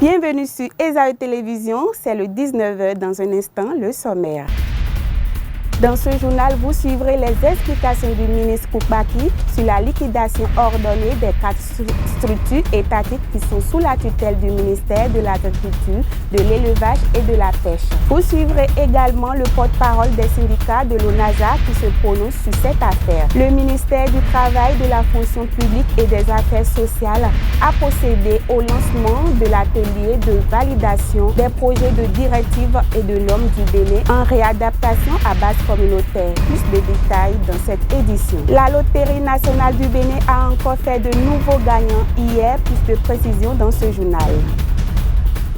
Bienvenue sur ESAE Télévision, c'est le 19h dans un instant, le sommaire. Dans ce journal, vous suivrez les explications du ministre Koukbaki sur la liquidation ordonnée des 4 structures étatiques qui sont sous la tutelle du ministère de l'Agriculture, de l'Élevage et de la Pêche. Vous suivrez également le porte-parole des syndicats de l'ONASA qui se prononce sur cette affaire. Le ministère du Travail, de la Fonction publique et des Affaires sociales a procédé au lancement de l'atelier de validation des projets de directive et de normes du Bénin en réadaptation à base communautaire. Plus de détails dans cette édition. La Loterie nationale du Bénin a encore fait de nouveaux gagnants hier. Plus de précisions dans ce journal.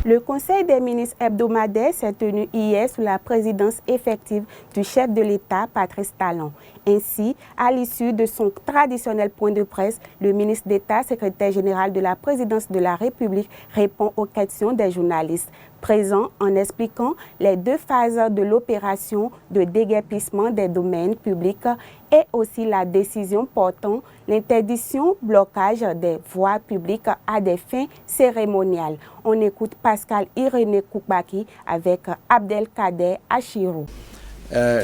Le Conseil des ministres hebdomadaire s'est tenu hier sous la présidence effective du chef de l'État, Patrice Talon. Ainsi, à l'issue de son traditionnel point de presse, le ministre d'État, secrétaire général de la présidence de la République, répond aux questions des journalistes présents en expliquant les 2 phases de l'opération de déguerpissement des domaines publics et aussi la décision portant l'interdiction blocage des voies publiques à des fins cérémoniales. On écoute Pascal Irénée Koukbaki avec Abdelkader Achirou.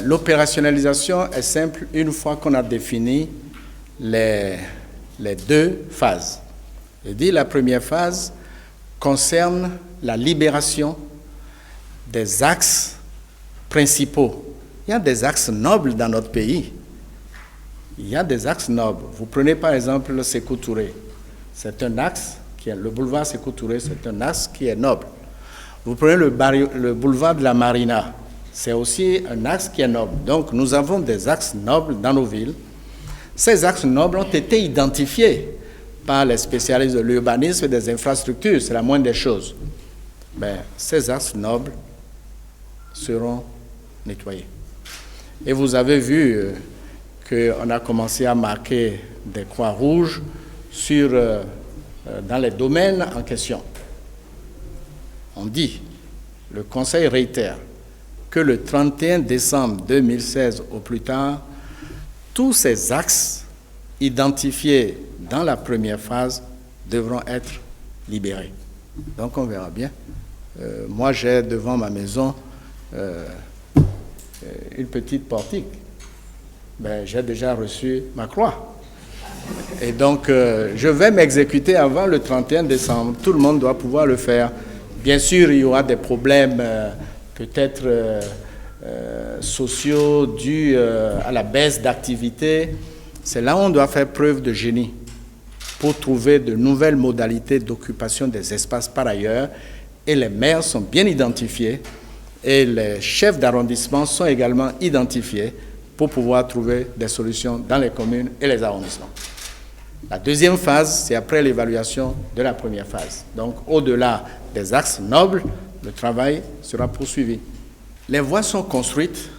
L'opérationnalisation est simple une fois qu'on a défini les 2 phases. Je dis la première phase concerne la libération des axes principaux. Il y a des axes nobles dans notre pays. Il y a des axes nobles. Vous prenez par exemple le Sékou Touré. C'est un axe qui est le boulevard Sékou Touré, c'est un axe qui est noble. Vous prenez le boulevard de la Marina. C'est aussi un axe qui est noble. Donc, nous avons des axes nobles dans nos villes. Ces axes nobles ont été identifiés par les spécialistes de l'urbanisme et des infrastructures. C'est la moindre des choses. Mais ces axes nobles seront nettoyés. Et vous avez vu qu'on a commencé à marquer des croix rouges dans les domaines en question. On dit, le Conseil réitère, que le 31 décembre 2016 au plus tard, tous ces axes identifiés dans la première phase devront être libérés. Donc on verra bien. Moi j'ai devant ma maison une petite portique. J'ai déjà reçu ma croix. Et donc je vais m'exécuter avant le 31 décembre. Tout le monde doit pouvoir le faire. Bien sûr, il y aura des problèmes peut-être sociaux dus à la baisse d'activité. C'est là où on doit faire preuve de génie pour trouver de nouvelles modalités d'occupation des espaces par ailleurs. Et les maires sont bien identifiés et les chefs d'arrondissement sont également identifiés pour pouvoir trouver des solutions dans les communes et les arrondissements. La deuxième phase, c'est après l'évaluation de la première phase. Donc, au-delà des axes nobles, le travail sera poursuivi. Les voies sont construites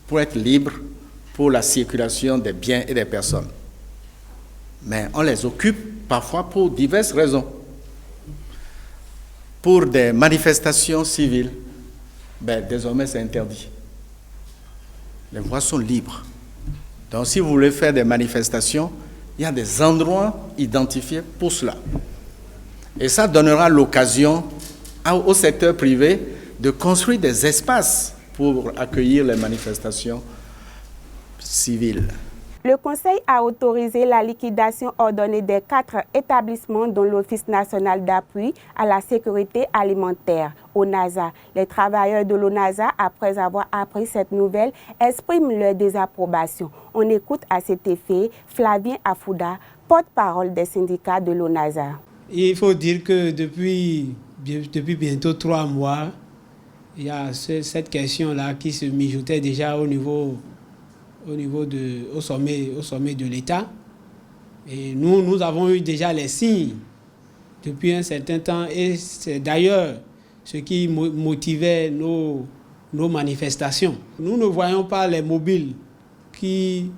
pour être libres pour la circulation des biens et des personnes. Mais on les occupe parfois pour diverses raisons. Pour des manifestations civiles, désormais c'est interdit. Les voies sont libres. Donc si vous voulez faire des manifestations, il y a des endroits identifiés pour cela. Et ça donnera l'occasion au secteur privé de construire des espaces pour accueillir les manifestations civiles. Le Conseil a autorisé la liquidation ordonnée des 4 établissements dont l'Office national d'appui à la sécurité alimentaire, ONASA. Les travailleurs de l'ONASA, après avoir appris cette nouvelle, expriment leur désapprobation. On écoute à cet effet Flavien Afouda, porte-parole des syndicats de l'ONASA. Il faut dire que depuis bientôt 3 mois, il y a cette question-là qui se mijotait déjà au sommet de l'État. Et nous avons eu déjà les signes depuis un certain temps. Et c'est d'ailleurs ce qui motivait nos manifestations. Nous ne voyons pas les mobiles qui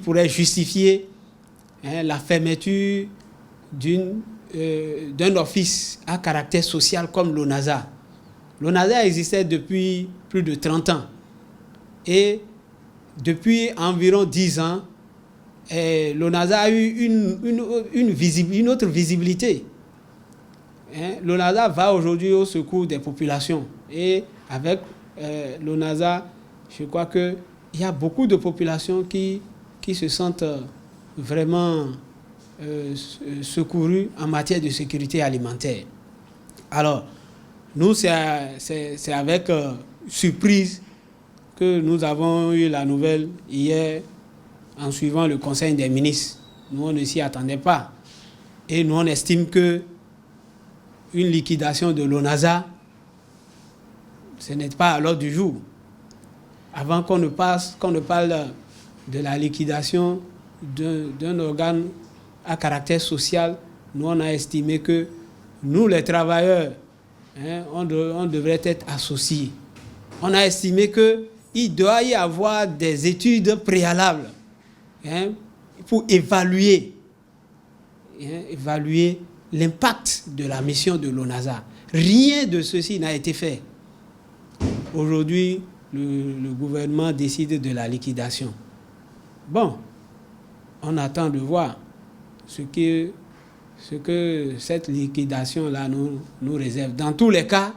pourraient justifier la fermeture d'un office à caractère social comme l'ONASA. L'ONASA existait depuis plus de 30 ans. Et depuis environ 10 ans, l'ONASA a eu une autre visibilité. l'ONASA va aujourd'hui au secours des populations. Et avec l'ONASA, je crois qu'il y a beaucoup de populations qui se sentent vraiment secourues en matière de sécurité alimentaire. Alors, nous, c'est avec surprise que nous avons eu la nouvelle hier en suivant le Conseil des ministres. Nous, on ne s'y attendait pas. Et nous, on estime que une liquidation de l'ONASA, ce n'est pas à l'ordre du jour. Avant qu'on ne parle de la liquidation d'un organe à caractère social, nous, on a estimé que nous, les travailleurs, on devrait être associés. On a estimé qu'il doit y avoir des études préalables pour évaluer l'impact de la mission de l'ONASA. Rien de ceci n'a été fait. Aujourd'hui, le gouvernement décide de la liquidation. Bon, on attend de voir ce que cette liquidation-là nous réserve. Dans tous les cas,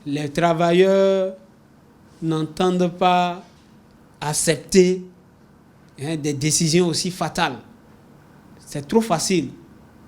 les travailleurs n'entendent pas accepter des décisions aussi fatales. C'est trop facile.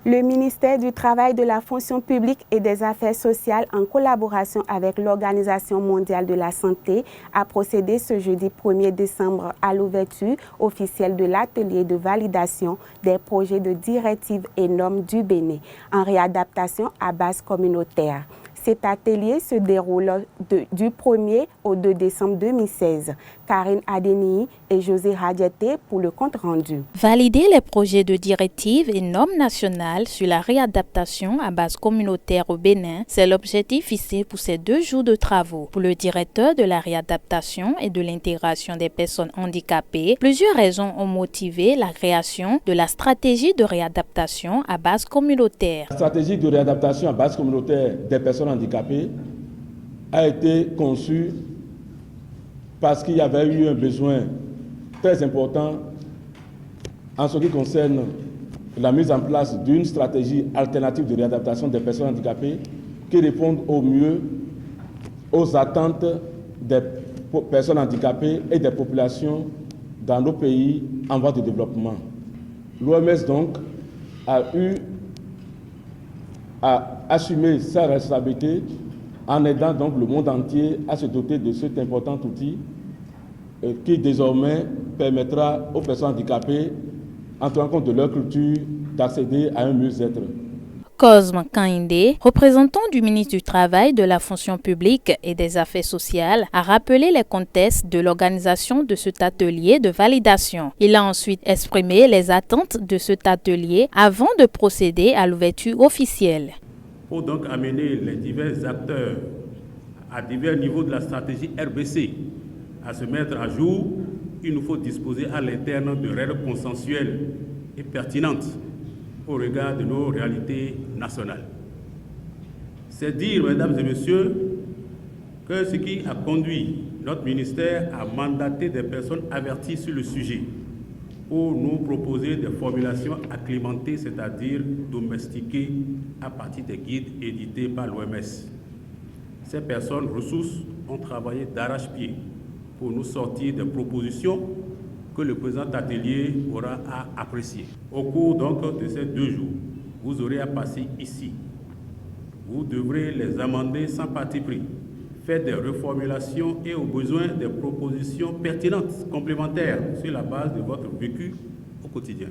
Le ministère du Travail, de la Fonction publique et des Affaires sociales, en collaboration avec l'Organisation mondiale de la santé, a procédé ce jeudi 1er décembre à l'ouverture officielle de l'atelier de validation des projets de directives et normes du Bénin en réadaptation à base communautaire. Cet atelier se déroule du 1er au 2 décembre 2016. Karine Adeni et José Radiaté pour le compte rendu. Valider les projets de directives et normes nationales sur la réadaptation à base communautaire au Bénin, c'est l'objectif fixé pour ces 2 jours de travaux. Pour le directeur de la réadaptation et de l'intégration des personnes handicapées, plusieurs raisons ont motivé la création de la stratégie de réadaptation à base communautaire. La stratégie de réadaptation à base communautaire des personnes handicapées a été conçue parce qu'il y avait eu un besoin très important en ce qui concerne la mise en place d'une stratégie alternative de réadaptation des personnes handicapées qui répondent au mieux aux attentes des personnes handicapées et des populations dans nos pays en voie de développement. L'OMS donc a eu à assumer sa responsabilité en aidant donc le monde entier à se doter de cet important outil qui désormais permettra aux personnes handicapées, en tenant compte de leur culture, d'accéder à un mieux-être. Cosme Kainde, représentant du ministre du Travail, de la Fonction publique et des Affaires sociales, a rappelé les contextes de l'organisation de cet atelier de validation. Il a ensuite exprimé les attentes de cet atelier avant de procéder à l'ouverture officielle. Pour donc amener les divers acteurs à divers niveaux de la stratégie RBC à se mettre à jour, il nous faut disposer à l'interne de règles consensuelles et pertinentes au regard de nos réalités nationales. C'est dire, mesdames et messieurs, que ce qui a conduit notre ministère à mandater des personnes averties sur le sujet pour nous proposer des formulations acclimatées, c'est-à-dire domestiquées à partir des guides édités par l'OMS. Ces personnes ressources ont travaillé d'arrache-pied pour nous sortir des propositions que le présent atelier aura à apprécier. Au cours donc de ces 2 jours, vous aurez à passer ici. Vous devrez les amender sans parti pris, faire des reformulations et au besoin des propositions pertinentes, complémentaires, sur la base de votre vécu au quotidien,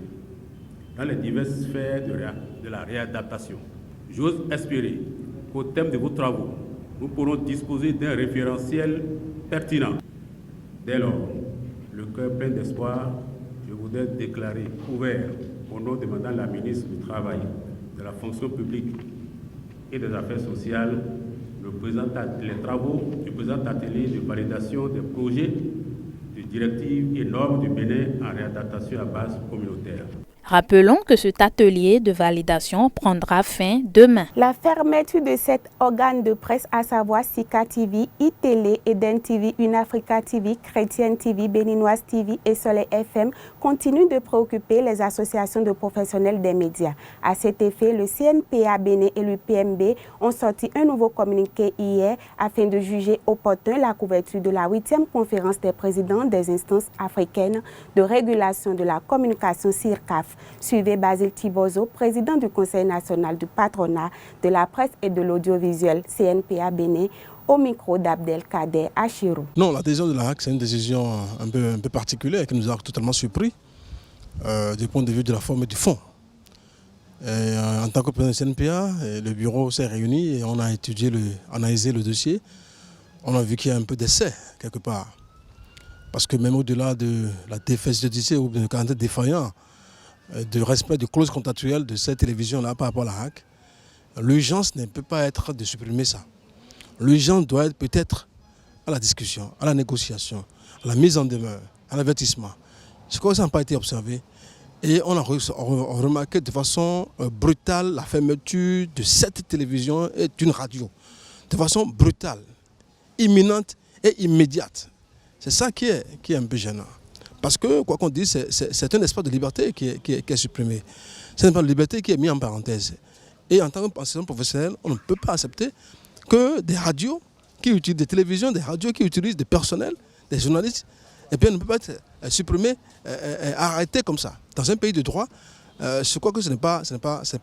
dans les diverses sphères de la réadaptation. J'ose espérer qu'au thème de vos travaux, nous pourrons disposer d'un référentiel pertinent. Dès lors, le cœur plein d'espoir, je voudrais déclarer ouvert au nom de Madame la ministre du Travail, de la Fonction publique et des Affaires sociales, les travaux du présent atelier de validation des projets de directives et normes du Bénin en réadaptation à base communautaire. Rappelons que cet atelier de validation prendra fin demain. La fermeture de 7 organes de presse, à savoir Sika TV, iTélé, Eden TV, Unafrica TV, Chrétienne TV, Béninoise TV et Soleil FM, continue de préoccuper les associations de professionnels des médias. À cet effet, le CNPA Bénin et l'UPMB ont sorti un nouveau communiqué hier afin de juger opportun la couverture de la 8e conférence des présidents des instances africaines de régulation de la communication CIRCAF. Suivez Basile Thibozo, président du Conseil national du patronat de la presse et de l'audiovisuel CNPA Bénin, au micro d'Abdelkader Achirou. Non, la décision de la HAC, c'est une décision un peu particulière qui nous a totalement surpris du point de vue de la forme et du fond. Et, en tant que président du CNPA, le bureau s'est réuni et on a analysé le dossier. On a vu qu'il y a un peu d'essai quelque part. Parce que même au-delà de la défaite judiciaire ou de caractère défaillant, de respect de clauses contractuelles de cette télévision-là par rapport à la HAC, l'urgence ne peut pas être de supprimer ça. L'urgence doit être peut-être à la discussion, à la négociation, à la mise en demeure, à l'avertissement. Ce que ça n'a pas été observé. Et on a remarqué de façon brutale la fermeture de cette télévision et d'une radio. De façon brutale, imminente et immédiate. C'est ça qui est un peu gênant. Parce que, quoi qu'on dise, c'est un espace de liberté qui est supprimé. C'est un espace de liberté qui est mis en parenthèse. Et en tant qu'enseignant professionnel, on ne peut pas accepter que des radios qui utilisent des télévisions, des radios qui utilisent des personnels, des journalistes, et bien ne peut pas être supprimé, arrêté comme ça. Dans un pays de droit, je crois que ce n'est pas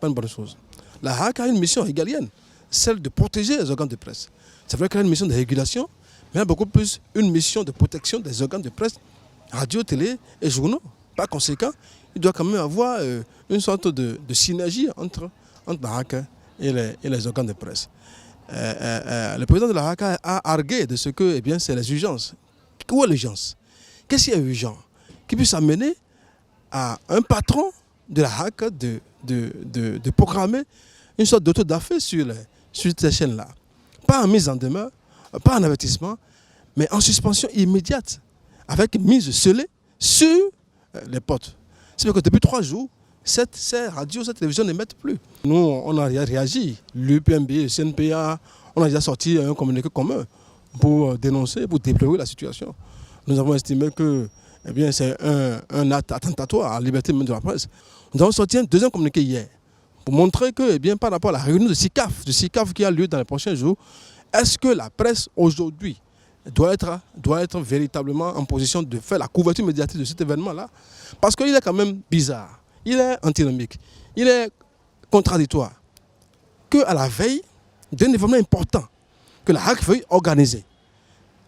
une bonne chose. La HAC a une mission régalienne, celle de protéger les organes de presse. C'est vrai qu'elle a une mission de régulation, mais elle a beaucoup plus une mission de protection des organes de presse, radio, télé et journaux. Par conséquent, il doit quand même avoir une sorte de synergie entre la HAC et les organes de presse. Le président de la HAC a argué de ce que c'est les urgences. Où est l'urgence? Qu'est-ce qui est urgent? Qui puisse amener à un patron de la HAC de programmer une sorte d'autodafé sur ces chaînes-là. Pas en mise en demeure, pas en avertissement, mais en suspension immédiate, avec mise scellée sur les potes. C'est que depuis 3 jours, ces radios, cette télévision n'émettent plus. Nous, on a réagi. L'UPMB, le CNPA, on a déjà sorti un communiqué commun pour dénoncer, pour déplorer la situation. Nous avons estimé que c'est un acte attentatoire à la liberté même de la presse. Nous avons sorti un deuxième communiqué hier pour montrer que par rapport à la réunion de SICAF qui a lieu dans les prochains jours, est-ce que la presse aujourd'hui doit être véritablement en position de faire la couverture médiatique de cet événement-là? Parce qu'il est quand même bizarre, il est antinomique, il est contradictoire. Qu'à la veille d'un événement important que la HAC veuille organiser,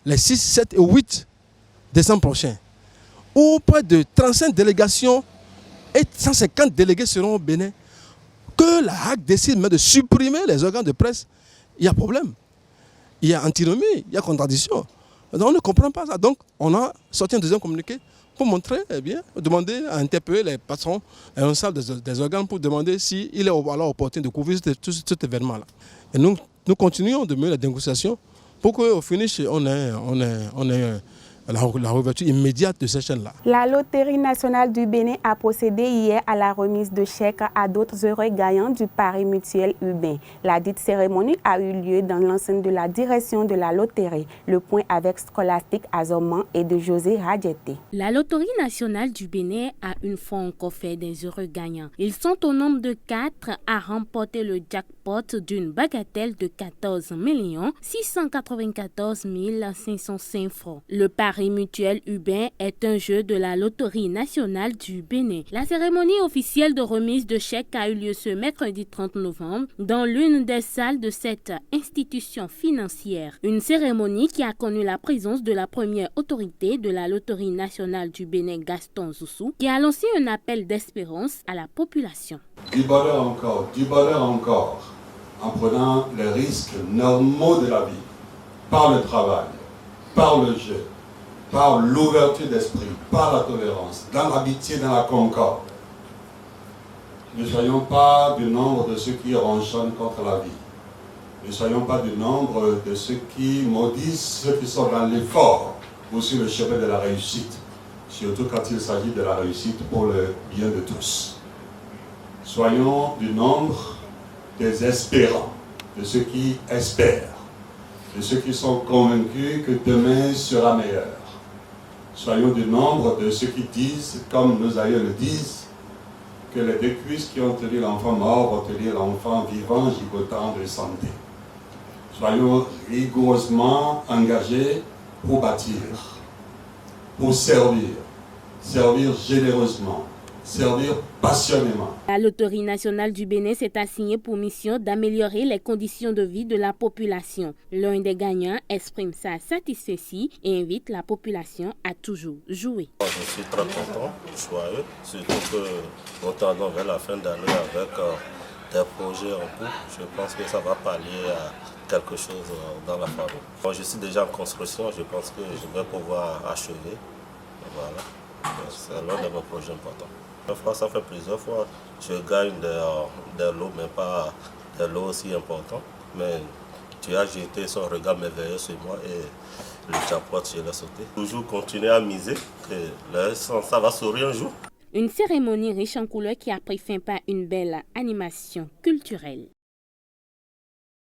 les 6, 7 et 8 décembre prochains, où près de 35 délégations et 150 délégués seront au Bénin, que la HAC décide même de supprimer les organes de presse, il y a problème. Il y a antinomie, il y a contradiction. Donc on ne comprend pas ça. Donc on a sorti un deuxième communiqué pour montrer, demander à interpeller les patrons et un salle des organes pour demander s'il est alors opportun de couvrir cet événement-là. Et nous continuons de mener la négociation pour qu'au finish, on ait la réouverture immédiate de ces chaînes-là. La Loterie nationale du Bénin a procédé hier à la remise de chèques à d'autres heureux gagnants du pari mutuel urbain. La dite cérémonie a eu lieu dans l'enceinte de la direction de la loterie. Le point avec Scholastique Azoman et de José Radjeté. La Loterie nationale du Bénin a une fois encore fait des heureux gagnants. Ils sont au nombre de 4 à remporter le jackpot d'une bagatelle de 14 694 505 francs. Le pari mutuel urbain est un jeu de la Loterie nationale du Bénin. La cérémonie officielle de remise de chèques a eu lieu ce mercredi 30 novembre dans l'une des salles de cette institution financière. Une cérémonie qui a connu la présence de la première autorité de la Loterie nationale du Bénin, Gaston Zoussou, qui a lancé un appel d'espérance à la population. Du bonheur encore, en prenant les risques normaux de la vie, par le travail, par le jeu, par l'ouverture d'esprit, par la tolérance, dans l'amitié, dans la concorde. Ne soyons pas du nombre de ceux qui ronchonnent contre la vie. Ne soyons pas du nombre de ceux qui maudissent ceux qui sont dans l'effort ou sur le chemin de la réussite, surtout quand il s'agit de la réussite pour le bien de tous. Soyons du nombre des espérants, de ceux qui espèrent, de ceux qui sont convaincus que demain sera meilleur. Soyons du nombre de ceux qui disent, comme nos aïeux le disent, que les deux cuisses qui ont tenu l'enfant mort vont tenir l'enfant vivant, gigotant de santé. Soyons rigoureusement engagés pour bâtir, pour servir généreusement, servir passionnément. La Loterie nationale du Bénin s'est assignée pour mission d'améliorer les conditions de vie de la population. L'un des gagnants exprime sa satisfaction et invite la population à toujours jouer. Je suis très content, joyeux, surtout que nous tendons vers la fin d'année avec des projets en cours. Je pense que ça va pallier à quelque chose dans la famille. Moi, je suis déjà en construction, je pense que je vais pouvoir achever. Voilà, c'est l'un de mes projets importants. Ça fait plusieurs fois, je gagne des lots, mais pas des lots aussi importants. Mais tu as jeté son regard merveilleux sur moi et le jackpot, je l'ai sauté. Toujours continuer à miser, que ça va sourire un jour. Une cérémonie riche en couleurs qui a pris fin par une belle animation culturelle.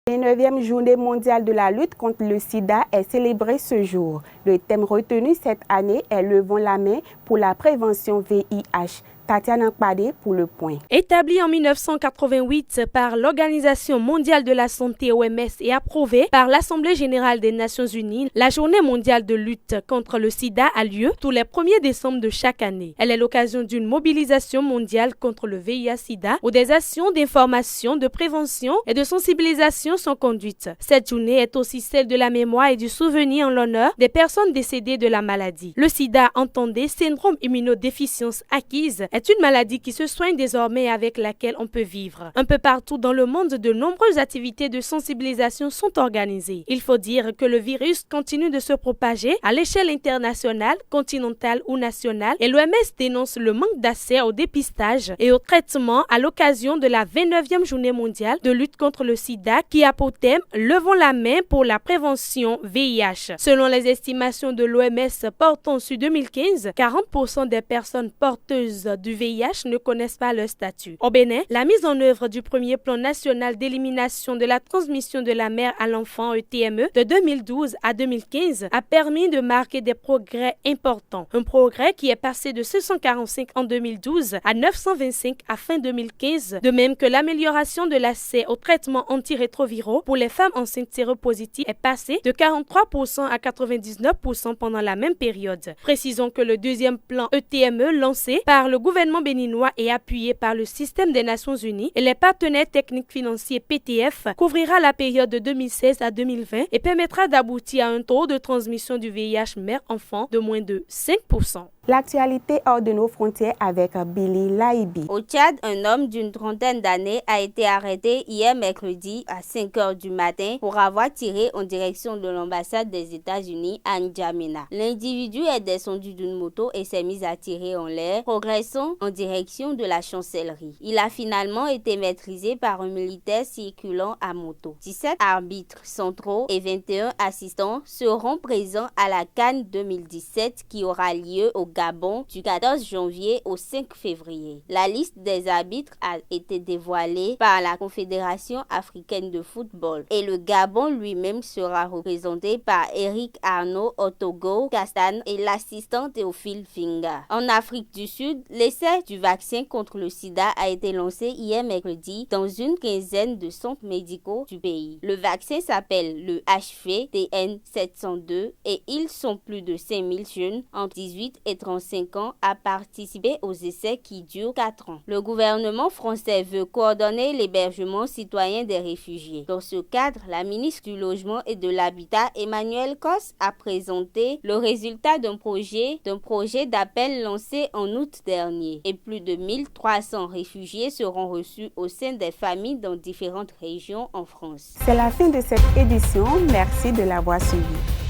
La 9e journée mondiale de la lutte contre le sida est célébrée ce jour. Le thème retenu cette année est « Levons la main pour la prévention VIH ». Tatiana Nkpade pour le point. Établie en 1988 par l'Organisation mondiale de la santé OMS et approuvée par l'Assemblée générale des Nations unies, la journée mondiale de lutte contre le sida a lieu tous les 1er décembre de chaque année. Elle est l'occasion d'une mobilisation mondiale contre le VIH-Sida où des actions d'information, de prévention et de sensibilisation sont conduites. Cette journée est aussi celle de la mémoire et du souvenir en l'honneur des personnes décédées de la maladie. Le sida, entendez, syndrome immunodéficience acquise, est une maladie qui se soigne désormais et avec laquelle on peut vivre. Un peu partout dans le monde, de nombreuses activités de sensibilisation sont organisées. Il faut dire que le virus continue de se propager à l'échelle internationale, continentale ou nationale et l'OMS dénonce le manque d'accès au dépistage et au traitement à l'occasion de la 29e journée mondiale de lutte contre le sida qui a pour thème « Levons la main pour la prévention VIH ». Selon les estimations de l'OMS portant sur 2015, 40% des personnes porteuses du VIH ne connaissent pas leur statut. Au Bénin, la mise en œuvre du premier plan national d'élimination de la transmission de la mère à l'enfant ETME de 2012 à 2015 a permis de marquer des progrès importants. Un progrès qui est passé de 645 en 2012 à 925 à fin 2015, de même que l'amélioration de l'accès aux traitements antirétroviraux pour les femmes enceintes séropositives est passé de 43% à 99% pendant la même période. Précisons que le deuxième plan ETME lancé par le gouvernement béninois et appuyé par le système des Nations Unies et les partenaires techniques financiers PTF couvrira la période de 2016 à 2020 et permettra d'aboutir à un taux de transmission du VIH mère-enfant de moins de 5%. L'actualité hors de nos frontières avec Billy Laibi. Au Tchad, un homme d'une trentaine d'années a été arrêté hier mercredi à 5 h du matin pour avoir tiré en direction de l'ambassade des États-Unis à N'Djamena. L'individu est descendu d'une moto et s'est mis à tirer en l'air, progressant en direction de la chancellerie. Il a finalement été maîtrisé par un militaire circulant à moto. 17 arbitres centraux et 21 assistants seront présents à la CAN 2017 qui aura lieu au Gabon du 14 janvier au 5 février. La liste des arbitres a été dévoilée par la Confédération africaine de football et le Gabon lui-même sera représenté par Eric Arnaud Otogo Castan et l'assistant Théophile Finga. En Afrique du Sud, l'essai du vaccin contre le sida a été lancé hier mercredi dans une quinzaine de centres médicaux du pays. Le vaccin s'appelle le HVTN 702 et ils sont plus de 5000 jeunes entre 18 et 35 ans à participer aux essais qui durent 4 ans. Le gouvernement français veut coordonner l'hébergement citoyen des réfugiés. Dans ce cadre, la ministre du Logement et de l'Habitat, Emmanuelle Cos, a présenté le résultat d'un projet d'appel lancé en août dernier. Et plus de 1300 réfugiés seront reçus au sein des familles dans différentes régions en France. C'est la fin de cette édition. Merci de l'avoir suivi.